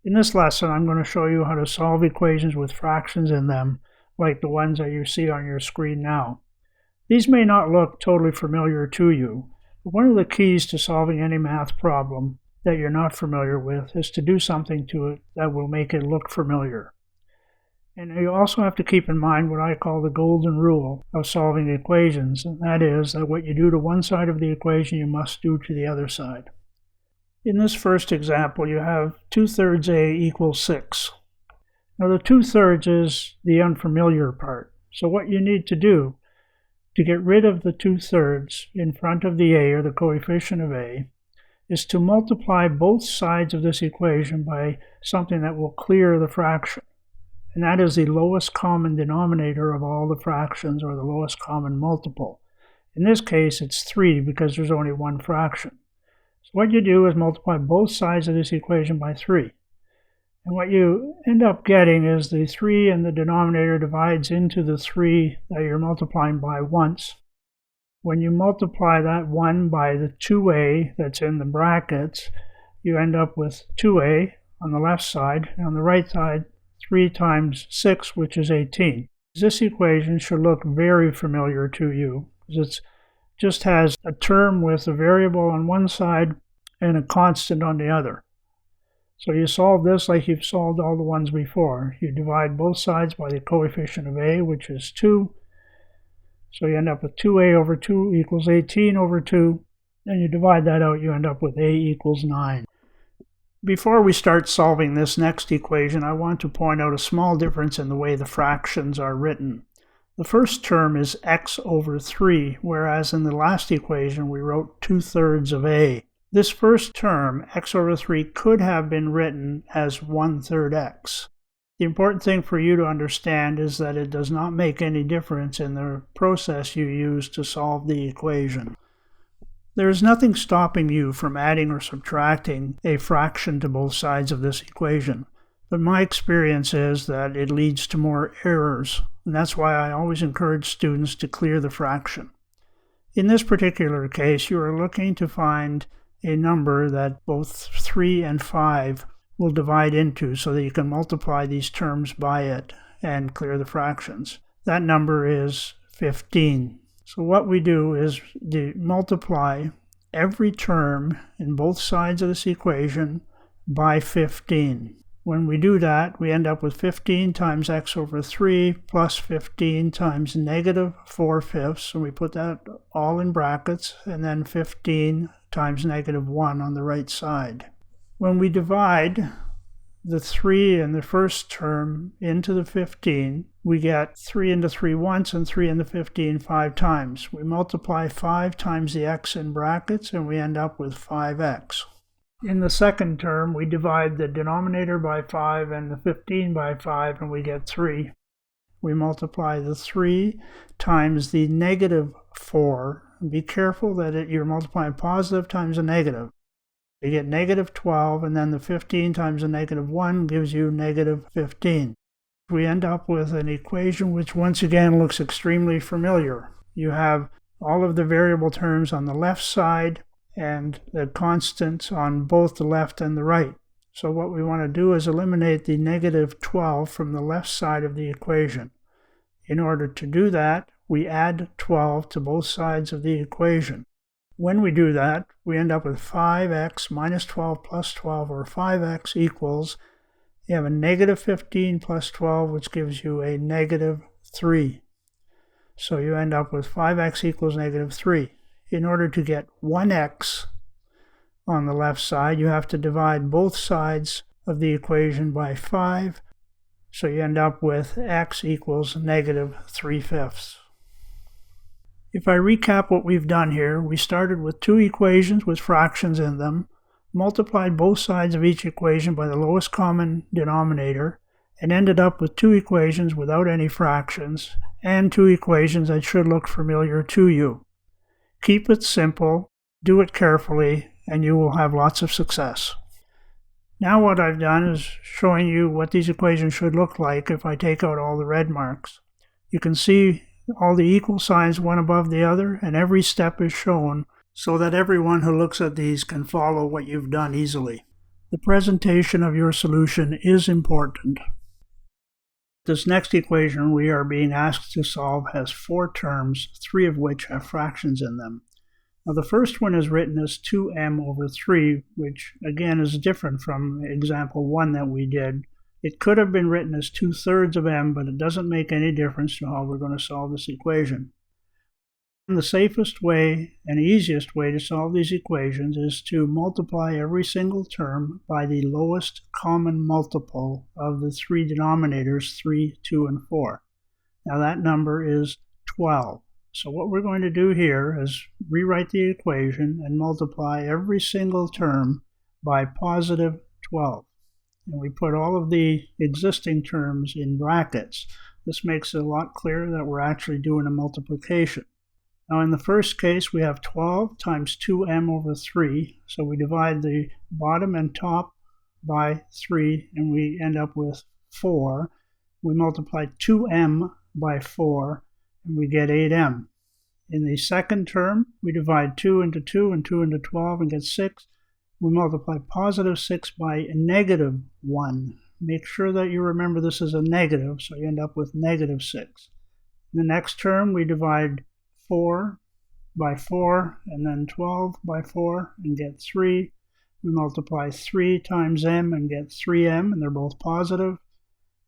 In this lesson, I'm going to show you how to solve equations with fractions in them, like the ones that you see on your screen now. These may not look totally familiar to you, but one of the keys to solving any math problem that you're not familiar with is to do something to it that will make it look familiar. And you also have to keep in mind what I call the golden rule of solving equations, and that is that what you do to one side of the equation you must do to the other side. In this first example, you have 2/3 a equals 6. Now the 2/3 is the unfamiliar part. So what you need to do to get rid of the 2/3 in front of the a, or the coefficient of a, is to multiply both sides of this equation by something that will clear the fraction. And that is the lowest common denominator of all the fractions, or the lowest common multiple. In this case, it's 3 because there's only one fraction. So what you do is multiply both sides of this equation by 3. And what you end up getting is the 3 in the denominator divides into the 3 that you're multiplying by once. When you multiply that 1 by the 2a that's in the brackets, you end up with 2a on the left side, and on the right side, 3 times 6, which is 18. This equation should look very familiar to you, because it just has a term with a variable on one side and a constant on the other. So you solve this like you've solved all the ones before. You divide both sides by the coefficient of a, which is 2. So you end up with 2a over 2 equals 18 over 2. Then you divide that out, you end up with a equals 9. Before we start solving this next equation, I want to point out a small difference in the way the fractions are written. The first term is x over 3, whereas in the last equation we wrote 2/3 of a. This first term, x over 3, could have been written as 1/3 x. The important thing for you to understand is that it does not make any difference in the process you use to solve the equation. There is nothing stopping you from adding or subtracting a fraction to both sides of this equation, but my experience is that it leads to more errors, and that's why I always encourage students to clear the fraction. In this particular case, you are looking to find a number that both 3 and 5 will divide into so that you can multiply these terms by it and clear the fractions. That number is 15. So what we do is multiply every term in both sides of this equation by 15. When we do that, we end up with 15 times x over 3 plus 15 times negative 4/5. And we put that all in brackets, and then 15 times negative 1 on the right side. When we divide the 3 in the first term into the 15, we get 3 into 3 once and 3 into 15 5 times. We multiply 5 times the x in brackets, and we end up with 5x. In the second term, we divide the denominator by 5 and the 15 by 5, and we get 3. We multiply the 3 times the negative 4. And be careful that you're multiplying positive times a negative. You get negative 12, and then the 15 times a negative 1 gives you negative 15. We end up with an equation which once again looks extremely familiar. You have all of the variable terms on the left side and the constants on both the left and the right. So what we want to do is eliminate the negative 12 from the left side of the equation. In order to do that, we add 12 to both sides of the equation. When we do that, we end up with 5x minus 12 plus 12, or 5x equals, you have a negative 15 plus 12, which gives you a negative 3. So you end up with 5x equals negative 3. In order to get 1x on the left side, you have to divide both sides of the equation by 5. So you end up with x equals negative 3/5. If I recap what we've done here, we started with two equations with fractions in them, multiplied both sides of each equation by the lowest common denominator, and ended up with two equations without any fractions, and two equations that should look familiar to you. Keep it simple, do it carefully, and you will have lots of success. Now what I've done is showing you what these equations should look like if I take out all the red marks. You can see all the equal signs one above the other, and every step is shown so that everyone who looks at these can follow what you've done easily. The presentation of your solution is important. This next equation we are being asked to solve has 4 terms, 3 of which have fractions in them. Now the first one is written as 2m over 3, which again is different from example 1 that we did. It could have been written as 2/3 of m, but it doesn't make any difference to how we're going to solve this equation. And the safest way and easiest way to solve these equations is to multiply every single term by the lowest common multiple of the 3 denominators, 3, 2, and 4. Now that number is 12. So what we're going to do here is rewrite the equation and multiply every single term by positive 12. And we put all of the existing terms in brackets. This makes it a lot clearer that we're actually doing a multiplication. Now in the first case, we have 12 times 2m over 3. So we divide the bottom and top by 3, and we end up with 4. We multiply 2m by 4, and we get 8m. In the second term, we divide 2 into 2 and 2 into 12 and get 6. We multiply positive 6 by negative 1. Make sure that you remember this is a negative, so you end up with negative 6. In the next term, we divide 4 by 4 and then 12 by 4 and get 3. We multiply 3 times m and get 3m, and they're both positive.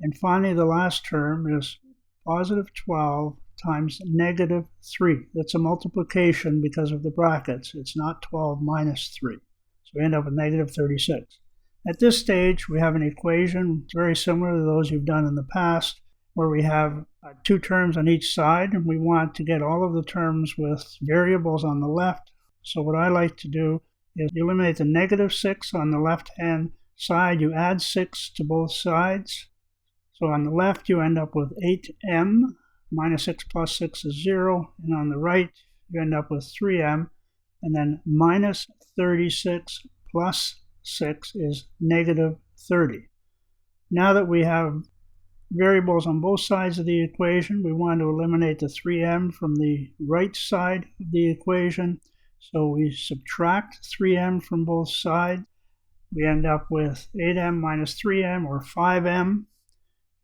And finally, the last term is positive 12 times negative 3. That's a multiplication because of the brackets. It's not 12 minus 3. So we end up with negative 36. At this stage, we have an equation very similar to those you've done in the past, where we have 2 terms on each side, and we want to get all of the terms with variables on the left. So what I like to do is eliminate the negative 6 on the left-hand side. You add 6 to both sides. So on the left, you end up with 8m. Minus 6 plus 6 is 0. And on the right, you end up with 3m. And then minus 36 plus 6 is negative 30. Now that we have variables on both sides of the equation, we want to eliminate the 3m from the right side of the equation. So we subtract 3m from both sides. We end up with 8m minus 3m, or 5m,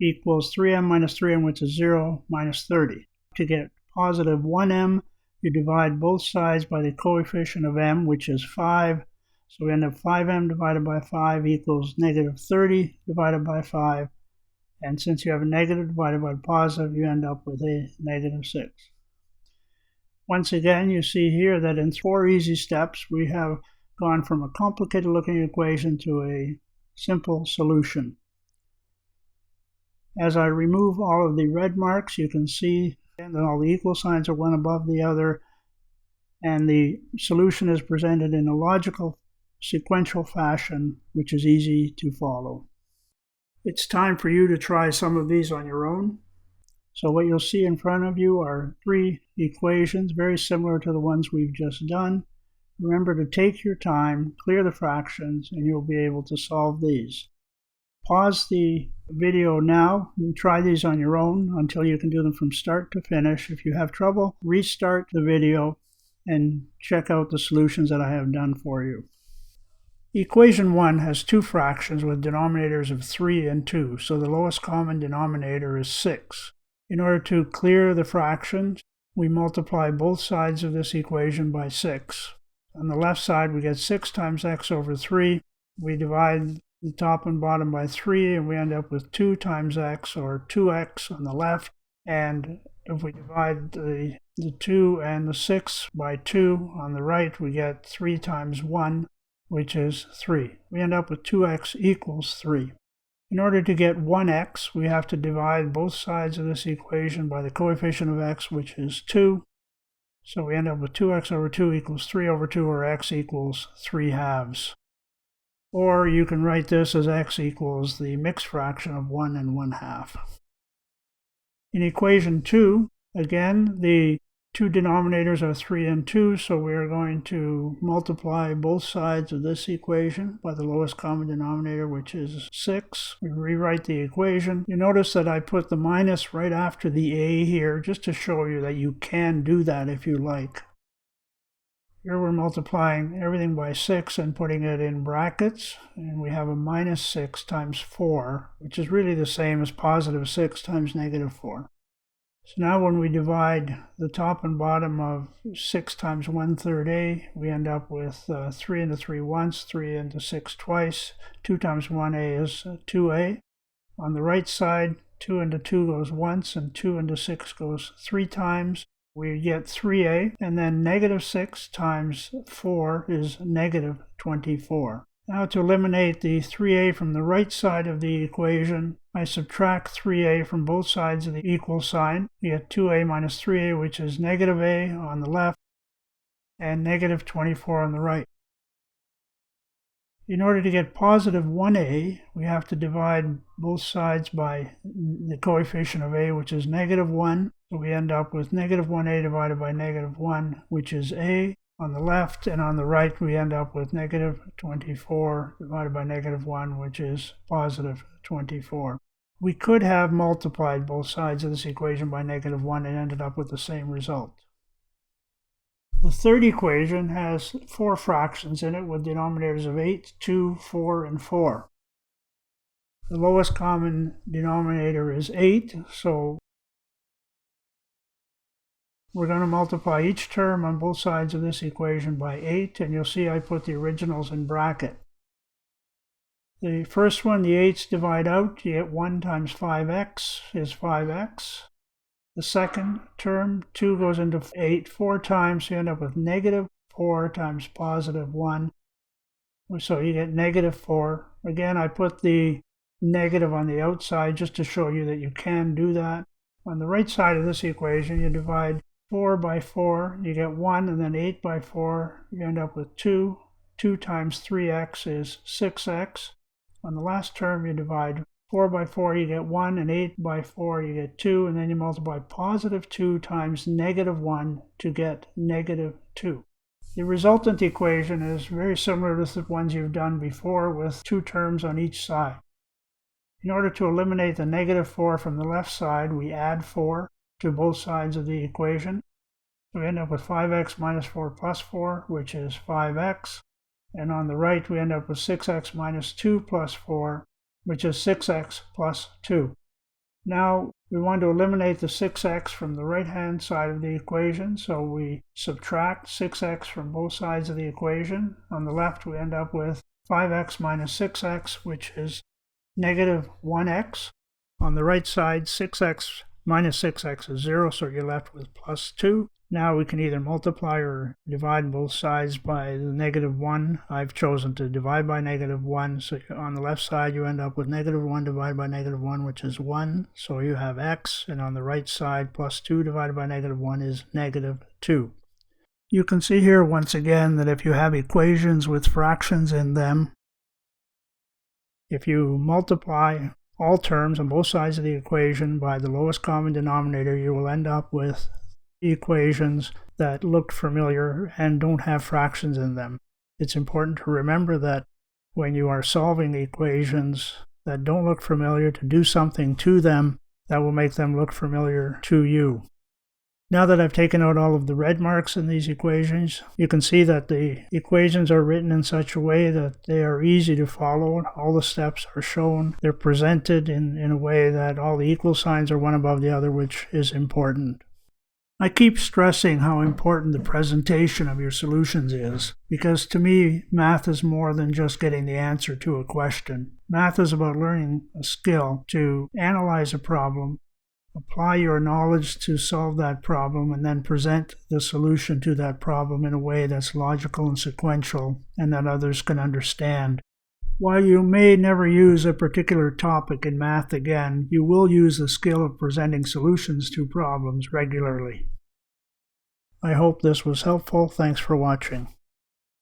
equals 3m minus 3m, which is 0, minus 30. To get positive 1m, you divide both sides by the coefficient of m, which is 5. So we end up 5m divided by 5 equals negative 30 divided by 5. And since you have a negative divided by positive, you end up with a negative 6. Once again, you see here that in 4 easy steps, we have gone from a complicated looking equation to a simple solution. As I remove all of the red marks, you can see that all the equal signs are one above the other, and the solution is presented in a logical, sequential fashion, which is easy to follow. It's time for you to try some of these on your own. So what you'll see in front of you are 3 equations, very similar to the ones we've just done. Remember to take your time, clear the fractions, and you'll be able to solve these. Pause the video now and try these on your own until you can do them from start to finish. If you have trouble, restart the video and check out the solutions that I have done for you. Equation 1 has 2 fractions with denominators of 3 and 2, so the lowest common denominator is 6. In order to clear the fractions, we multiply both sides of this equation by 6. On the left side, we get 6 times x over 3. We divide the top and bottom by 3, and we end up with 2 times x, or 2x on the left. And if we divide the 2 and the 6 by 2 on the right, we get 3 times 1, which is 3. We end up with 2x equals 3. In order to get 1x, we have to divide both sides of this equation by the coefficient of x, which is 2. So we end up with 2x over 2 equals 3 over 2, or x equals 3 halves. Or you can write this as x equals the mixed fraction of 1 and 1/2. In equation 2, again, the 2 denominators are 3 and 2, so we are going to multiply both sides of this equation by the lowest common denominator, which is 6. We rewrite the equation. You notice that I put the minus right after the a here, just to show you that you can do that if you like. Here we're multiplying everything by 6 and putting it in brackets, and we have a minus 6 times 4, which is really the same as positive 6 times negative 4. So now when we divide the top and bottom of 6 times 1/3 a, we end up with 3 into 3 once, 3 into 6 twice. 2 times 1a is 2a. On the right side, 2 into 2 goes once, and 2 into 6 goes 3 times. We get 3a, and then negative 6 times 4 is negative 24. Now to eliminate the 3a from the right side of the equation, I subtract 3a from both sides of the equal sign. We get 2a minus 3a, which is negative a on the left, and negative 24 on the right. In order to get positive 1a, we have to divide both sides by the coefficient of a, which is negative 1. So we end up with negative 1a divided by negative 1, which is a on the left, and on the right we end up with negative 24 divided by negative 1, which is positive 24. We could have multiplied both sides of this equation by negative 1 and ended up with the same result. The third equation has 4 fractions in it with denominators of 8, 2, 4, and 4. The lowest common denominator is 8, so we're going to multiply each term on both sides of this equation by 8, and you'll see I put the originals in bracket. The first one, the 8's divide out, you get 1 times 5x is 5x. The second term, 2 goes into 8 4 times, so you end up with negative 4 times positive 1. So you get negative 4. Again, I put the negative on the outside just to show you that you can do that. On the right side of this equation, you divide 4 by 4, you get 1, and then 8 by 4, you end up with 2. 2 times 3x is 6x. On the last term, you divide 4 by 4, you get 1, and 8 by 4, you get 2, and then you multiply positive 2 times negative 1 to get negative 2. The resultant equation is very similar to the ones you've done before with 2 terms on each side. In order to eliminate the negative 4 from the left side, we add 4 to both sides of the equation. So we end up with 5x minus 4 plus 4, which is 5x. And on the right, we end up with 6x minus 2 plus 4, which is 6x plus 2. Now, we want to eliminate the 6x from the right-hand side of the equation, so we subtract 6x from both sides of the equation. On the left, we end up with 5x minus 6x, which is negative 1x. On the right side, 6x minus 6x is 0, so you're left with plus 2. Now we can either multiply or divide both sides by the negative 1. I've chosen to divide by negative 1, so on the left side you end up with negative 1 divided by negative 1, which is 1, so you have x, and on the right side plus 2 divided by negative 1 is negative 2. You can see here once again that if you have equations with fractions in them, if you multiply all terms on both sides of the equation by the lowest common denominator, you will end up with equations that look familiar and don't have fractions in them. It's important to remember that when you are solving equations that don't look familiar, to do something to them that will make them look familiar to you. Now that I've taken out all of the red marks in these equations, you can see that the equations are written in such a way that they are easy to follow. All the steps are shown. They're presented in a way that all the equal signs are one above the other, which is important. I keep stressing how important the presentation of your solutions is, because to me, math is more than just getting the answer to a question. Math is about learning a skill to analyze a problem, apply your knowledge to solve that problem, and then present the solution to that problem in a way that's logical and sequential and that others can understand. While you may never use a particular topic in math again, you will use the skill of presenting solutions to problems regularly. I hope this was helpful. Thanks for watching.